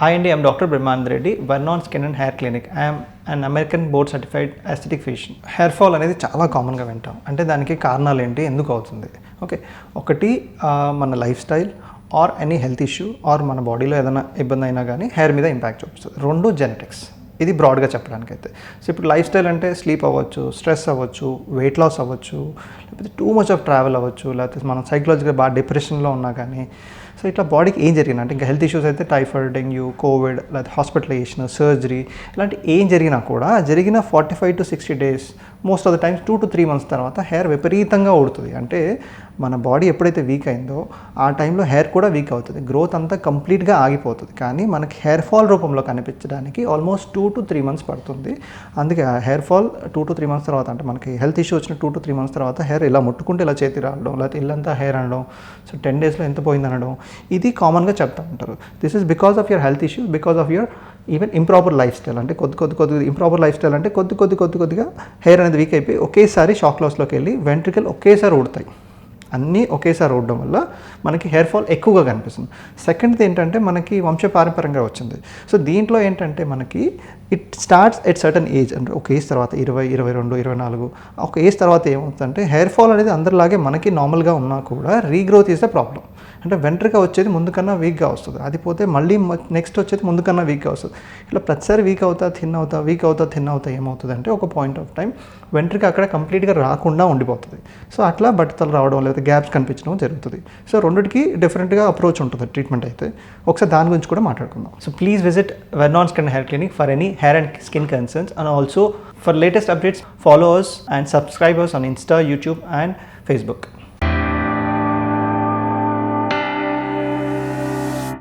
Hi Andy, I'm Dr. Brahmanand Reddy, Vernon Skin and Hair Clinic. I am an American board certified aesthetic physician. Hair fall అనేది చాలా కామన్గా వింటాం. అంటే దానికి కారణాలు ఏంటి, ఎందుకు అవుతుంది? ఓకే, ఒకటి మన life style or any health issue or మన బాడీలో ఏదైనా ఇబ్బంది అయినా కానీ హెయిర్ మీద ఇంపాక్ట్ చూపిస్తుంది. రెండు జెనెటిక్స్, ఇది బ్రాడ్గా చెప్పడానికి అయితే. సో ఇప్పుడు లైఫ్ స్టైల్ అంటే స్లీప్ అవ్వచ్చు, స్ట్రెస్ అవ్వచ్చు, వెయిట్ లాస్ అవ్వచ్చు, లేకపోతే టూ మచ్ ఆఫ్ ట్రావెల్ అవ్వచ్చు, లేకపోతే మనం సైకలాజికల్గా బాగా డిప్రెషన్లో ఉన్నా కానీ. సో ఇట్లా బాడీకి ఏం జరిగినా అంటే ఇంకా హెల్త్ ఇష్యూస్ అయితే టైఫాయిడ్, డెంగ్యూ, కోవిడ్, లేకపోతే హాస్పిటలైజేషన్, సర్జరీ, ఇలాంటి ఏం జరిగినా కూడా జరిగిన 45 to 60 days, most of the times 2 to 3 months తర్వాత హెయిర్ విపరీతంగా ఊడుతుంది. అంటే మన బాడీ ఎప్పుడైతే వీక్ అయిందో ఆ టైంలో హెయిర్ కూడా వీక్ అవుతుంది, గ్రోత్ అంతా కంప్లీట్గా ఆగిపోతుంది. కానీ మనకి హెయిర్ ఫాల్ రూపంలో కనిపించడానికి ఆల్మోస్ట్ 2 to 3 months పడుతుంది. అందుకే హెయిర్ ఫాల్ 2 to 3 months తర్వాత, అంటే మనకి హెల్త్ ఇష్యూ వచ్చిన 2 to 3 months తర్వాత హెయిర్ ఇలా ముట్టుకుంటే ఇలా చేతి రావడం, లేకపోతే ఇల్లంతా హెయిర్ అనడం, సో 10 daysలో ఎంత పోయింది అనడం, ఇది కామన్గా చెప్తూ ఉంటారు. This is because of your health issues, because of your even improper life style. అంటే కొద్ది ఇంప్రాపర్ లైఫ్ స్టైల్ అంటే కొద్దిగా హెయిర్ అనేది వీక్ అయిపోయి ఒకేసారి షాక్ లాస్లోకి వెళ్ళి వెంట్రికల్ ఒకేసారి ఊడతాయి. అన్నీ ఒకేసారి ఊడడం వల్ల మనకి హెయిర్ ఫాల్ ఎక్కువగా కనిపిస్తుంది. సెకండ్ది ఏంటంటే మనకి వంశపారంపర్యంగా వచ్చింది. సో దీంట్లో ఏంటంటే మనకి it starts at certain age, అంటే ఒక ఏజ్ తర్వాత 20, 22, 24 ఒక ఏజ్ తర్వాత ఏమవుతుందంటే హెయిర్ ఫాల్ అనేది అందరిలాగే మనకి నార్మల్గా ఉన్నా కూడా రీగ్రోత్ ఈజ్ ద ప్రాబ్లం. అంటే వెంట్రిక వచ్చేది ముందు కన్నా వీక్గా వస్తుంది, అది పోతే మళ్ళీ నెక్స్ట్ వచ్చేది ముందు కన్నా వీక్గా వస్తుంది. ఇట్లా ప్రతిసారి వీక్ అవుతా థిన్ అవుతా ఏమవుతుంది అంటే ఒక పాయింట్ ఆఫ్ టైం వెంట్రిక అక్కడ కంప్లీట్గా రాకుండా ఉండిపోతుంది. సో అట్లా బట్టతలు రావడం లేదా గ్యాప్స్ కనిపించడం జరుగుతుంది. సో రెండిటికి డిఫరెంట్గా అప్రోచ్ ఉంటుంది ట్రీట్మెంట్ అయితే. ఒకసారి దాని గురించి కూడా మాట్లాడుకుందాం. So please visit Vernon skin hair clinic for any hair and skin concerns, and also for latest updates follow us and subscribe us on Insta, YouTube and Facebook.